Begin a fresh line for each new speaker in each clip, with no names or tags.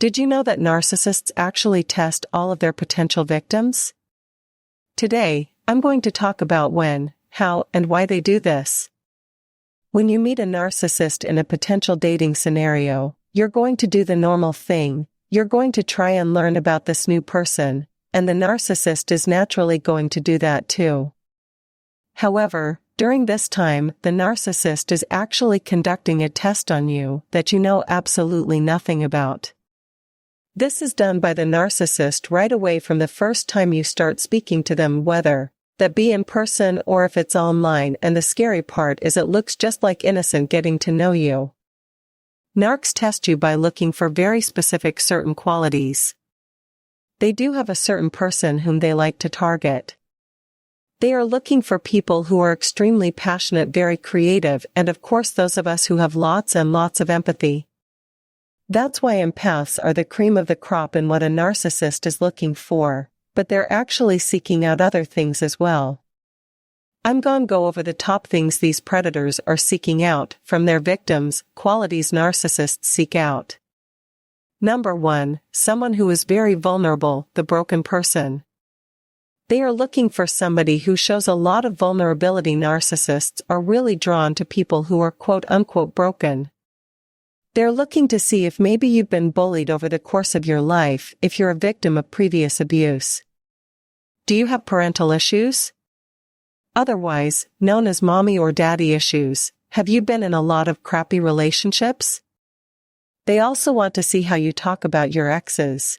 Did you know that narcissists actually test all of their potential victims? Today, I'm going to talk about when, how, and why they do this. When you meet a narcissist in a potential dating scenario, you're going to do the normal thing. You're going to try and learn about this new person, and the narcissist is naturally going to do that too. However, during this time, the narcissist is actually conducting a test on you that you know absolutely nothing about. This is done by the narcissist right away from the first time you start speaking to them, whether that be in person or if it's online, and the scary part is it looks just like innocent getting to know you. Narcs test you by looking for very specific certain qualities. They do have a certain person whom they like to target. They are looking for people who are extremely passionate, very creative, and of course those of us who have lots and lots of empathy. That's why empaths are the cream of the crop in what a narcissist is looking for, but they're actually seeking out other things as well. I'm gonna go over the top things these predators are seeking out from their victims, qualities narcissists seek out. Number 1, someone who is very vulnerable, the broken person. They are looking for somebody who shows a lot of vulnerability. Narcissists are really drawn to people who are quote-unquote broken. They're looking to see if maybe you've been bullied over the course of your life, if you're a victim of previous abuse. Do you have parental issues? Otherwise, known as mommy or daddy issues, have you been in a lot of crappy relationships? They also want to see how you talk about your exes.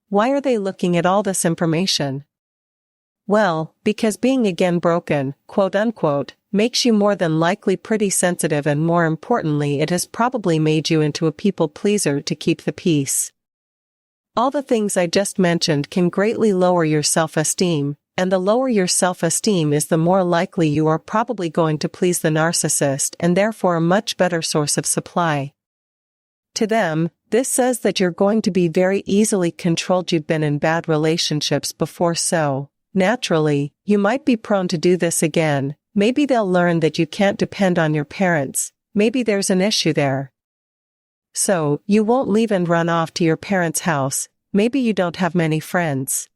Why are they looking at all this information? Well, because being again broken, quote-unquote, makes you more than likely pretty sensitive, and more importantly, it has probably made you into a people pleaser to keep the peace. All the things I just mentioned can greatly lower your self-esteem, and the lower your self-esteem is, the more likely you are probably going to please the narcissist, and therefore a much better source of supply. To them, this says that you're going to be very easily controlled. You've been in bad relationships before, so naturally, you might be prone to do this again. Maybe they'll learn that you can't depend on your parents. Maybe there's an issue there. So, you won't leave and run off to your parents' house. Maybe you don't have many friends.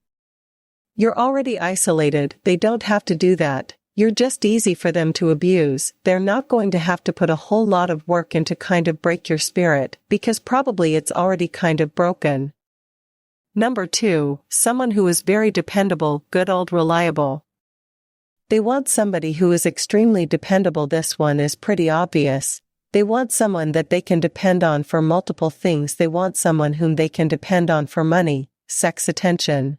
You're already isolated. They don't have to do that. You're just easy for them to abuse. They're not going to have to put a whole lot of work into kind of break your spirit, because probably it's already kind of broken. Number 2, someone who is very dependable, good old reliable. They want somebody who is extremely dependable. This one is pretty obvious. They want someone that they can depend on for multiple things. They want someone whom they can depend on for money, sex, attention.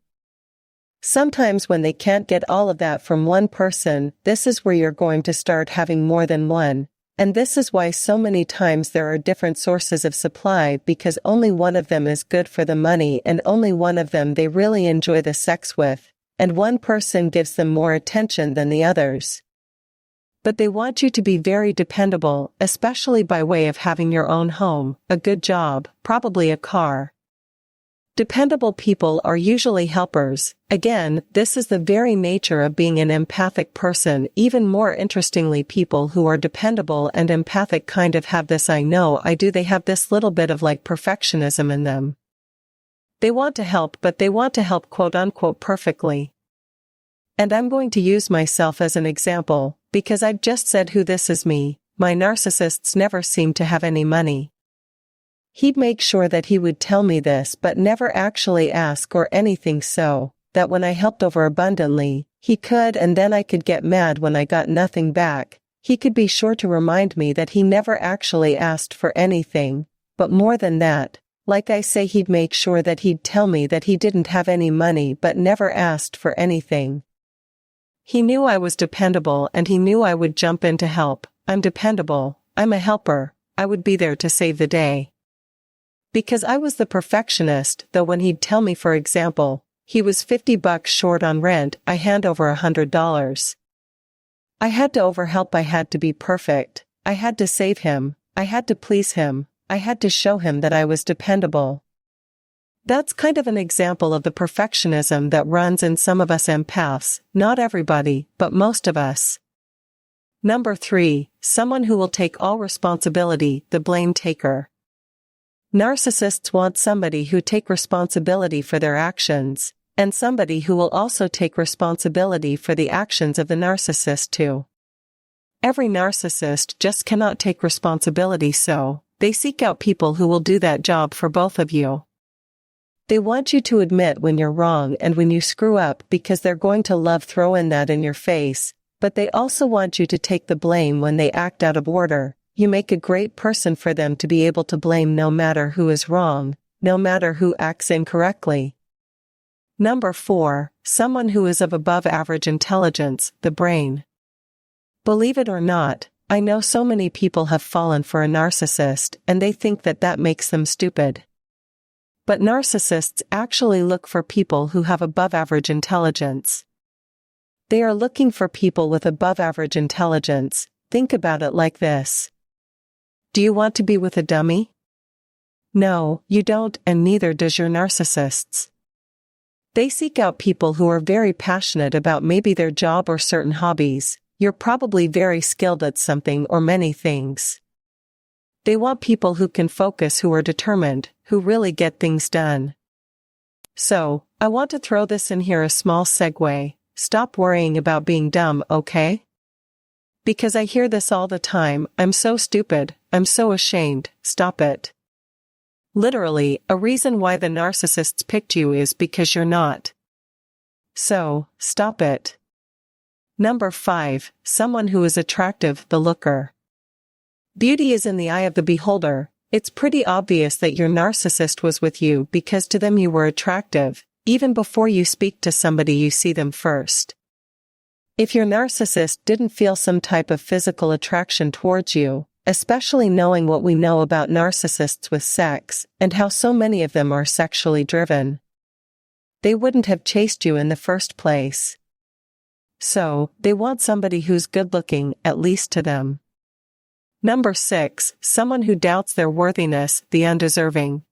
Sometimes when they can't get all of that from one person, this is where you're going to start having more than one. And this is why so many times there are different sources of supply, because only one of them is good for the money, and only one of them they really enjoy the sex with, and one person gives them more attention than the others. But they want you to be very dependable, especially by way of having your own home, a good job, probably a car. Dependable people are usually helpers. Again, this is the very nature of being an empathic person. Even more interestingly, people who are dependable and empathic kind of have this I know I do. They have this little bit of like perfectionism in them. They want to help, but they want to help quote-unquote perfectly. And I'm going to use myself as an example, because I've just said who this is me. My narcissists never seem to have any money. He'd make sure that he would tell me this but never actually ask or anything, so that when I helped over abundantly, he could, and then I could get mad when I got nothing back. He could be sure to remind me that he never actually asked for anything, but more than that, like I say, he'd make sure that he'd tell me that he didn't have any money but never asked for anything. He knew I was dependable, and he knew I would jump in to help. I'm dependable, I'm a helper, I would be there to save the day. Because I was the perfectionist, though when he'd tell me, for example, he was $50 short on rent, I hand over $100. I had to overhelp, I had to be perfect, I had to save him, I had to please him, I had to show him that I was dependable. That's kind of an example of the perfectionism that runs in some of us empaths, not everybody, but most of us. Number 3, someone who will take all responsibility, the blame taker. Narcissists want somebody who take responsibility for their actions, and somebody who will also take responsibility for the actions of the narcissist too. Every narcissist just cannot take responsibility, so they seek out people who will do that job for both of you. They want you to admit when you're wrong and when you screw up because they're going to love throwing that in your face, but they also want you to take the blame when they act out of order. You make a great person for them to be able to blame no matter who is wrong, no matter who acts incorrectly. Number 4, someone who is of above average intelligence, the brain. Believe it or not, I know so many people have fallen for a narcissist and they think that that makes them stupid. But narcissists actually look for people who have above average intelligence. They are looking for people with above average intelligence. Think about it like this. Do you want to be with a dummy? No, you don't, and neither does your narcissists. They seek out people who are very passionate about maybe their job or certain hobbies. You're probably very skilled at something or many things. They want people who can focus, who are determined, who really get things done. So, I want to throw this in here, a small segue. Stop worrying about being dumb, okay? Because I hear this all the time. I'm so stupid, I'm so ashamed. Stop it. Literally, a reason why the narcissists picked you is because you're not. So, stop it. Number 5, someone who is attractive, the looker. Beauty is in the eye of the beholder. It's pretty obvious that your narcissist was with you because to them you were attractive. Even before you speak to somebody, you see them first. If your narcissist didn't feel some type of physical attraction towards you, especially knowing what we know about narcissists with sex, and how so many of them are sexually driven, they wouldn't have chased you in the first place. So, they want somebody who's good-looking, at least to them. Number 6, someone who doubts their worthiness, the undeserving.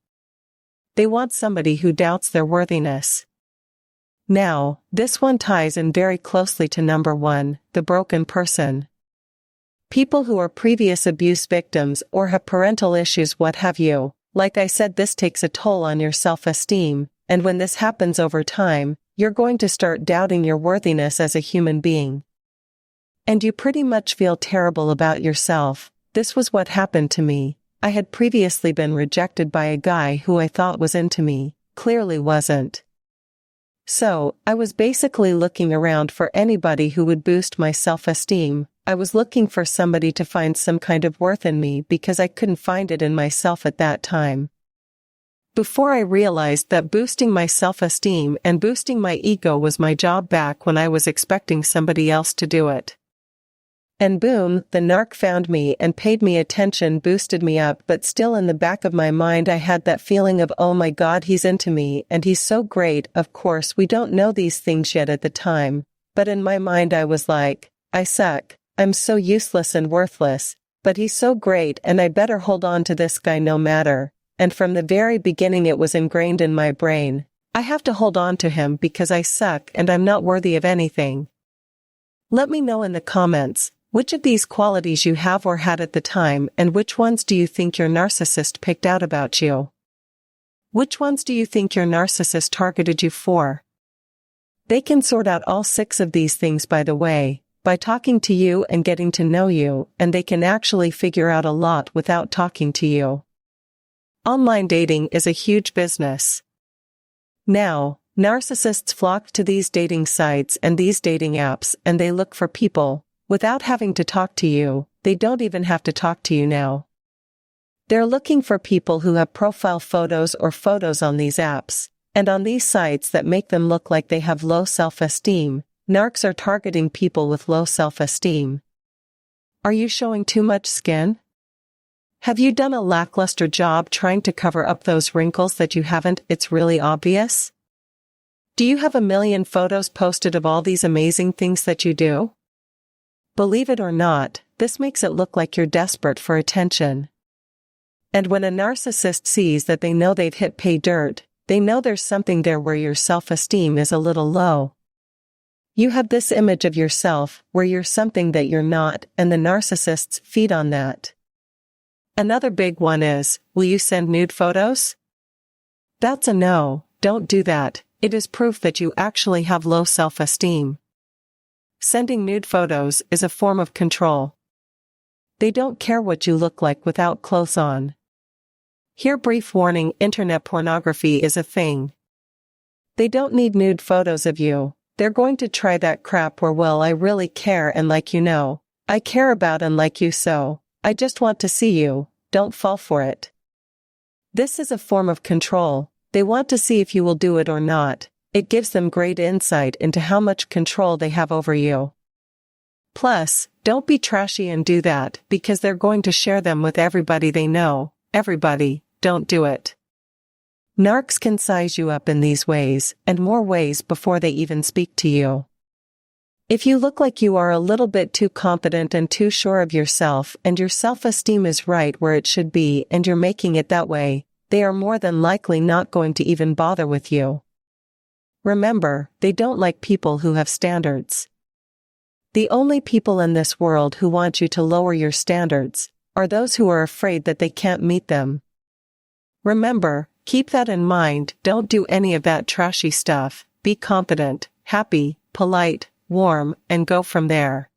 They want somebody who doubts their worthiness. Now, this one ties in very closely to number 1, the broken person. People who are previous abuse victims or have parental issues, what have you. Like I said, this takes a toll on your self-esteem, and when this happens over time, you're going to start doubting your worthiness as a human being. And you pretty much feel terrible about yourself. This was what happened to me. I had previously been rejected by a guy who I thought was into me, clearly wasn't. So, I was basically looking around for anybody who would boost my self-esteem. I was looking for somebody to find some kind of worth in me because I couldn't find it in myself at that time. Before I realized that boosting my self-esteem and boosting my ego was my job back when I was expecting somebody else to do it. And boom, the narc found me and paid me attention, boosted me up, but still in the back of my mind I had that feeling of, oh my God, he's into me and he's so great. Of course, we don't know these things yet at the time, but in my mind I was like, I suck, I'm so useless and worthless, but he's so great and I better hold on to this guy no matter. And from the very beginning it was ingrained in my brain, I have to hold on to him because I suck and I'm not worthy of anything. Let me know in the comments which of these qualities you have or had at the time, and which ones do you think your narcissist picked out about you? Which ones do you think your narcissist targeted you for? They can sort out all 6 of these things, by the way, by talking to you and getting to know you, and they can actually figure out a lot without talking to you. Online dating is a huge business. Now, narcissists flock to these dating sites and these dating apps, and they look for people without having to talk to you. They don't even have to talk to you now. They're looking for people who have profile photos or photos on these apps, and on these sites that make them look like they have low self-esteem. Narcs are targeting people with low self-esteem. Are you showing too much skin? Have you done a lackluster job trying to cover up those wrinkles that you haven't? It's really obvious. Do you have a million photos posted of all these amazing things that you do? Believe it or not, this makes it look like you're desperate for attention. And when a narcissist sees that, they know they've hit pay dirt, they know there's something there where your self-esteem is a little low. You have this image of yourself where you're something that you're not, and the narcissists feed on that. Another big one is, will you send nude photos? That's a no, don't do that. It is proof that you actually have low self-esteem. Sending nude photos is a form of control. They don't care what you look like without clothes on. Here, brief warning, internet pornography is a thing. They don't need nude photos of you. They're going to try that crap where, well, I really care and like you know. I care about and like you, so I just want to see you. Don't fall for it. This is a form of control. They want to see if you will do it or not. It gives them great insight into how much control they have over you. Plus, don't be trashy and do that, because they're going to share them with everybody they know. Everybody, don't do it. Narcs can size you up in these ways, and more ways before they even speak to you. If you look like you are a little bit too confident and too sure of yourself, and your self-esteem is right where it should be, and you're making it that way, they are more than likely not going to even bother with you. Remember, they don't like people who have standards. The only people in this world who want you to lower your standards are those who are afraid that they can't meet them. Remember, keep that in mind. Don't do any of that trashy stuff. Be confident, happy, polite, warm, and go from there.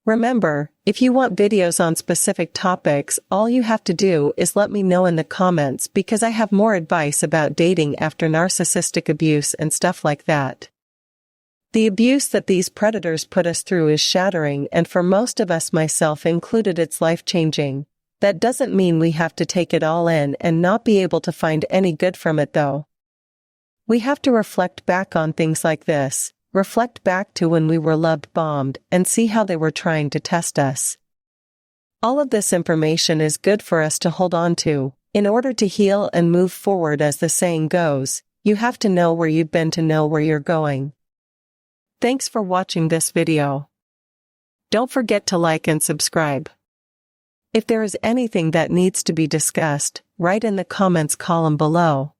Remember, if you want videos on specific topics, all you have to do is let me know in the comments, because I have more advice about dating after narcissistic abuse and stuff like that. The abuse that these predators put us through is shattering, and for most of us, myself included, it's life-changing. That doesn't mean we have to take it all in and not be able to find any good from it, though. We have to reflect back on things like this. Reflect back to when we were love-bombed and see how they were trying to test us. All of this information is good for us to hold on to. In order to heal and move forward, as the saying goes, you have to know where you've been to know where you're going. Thanks for watching this video. Don't forget to like and subscribe. If there is anything that needs to be discussed, write in the comments column below.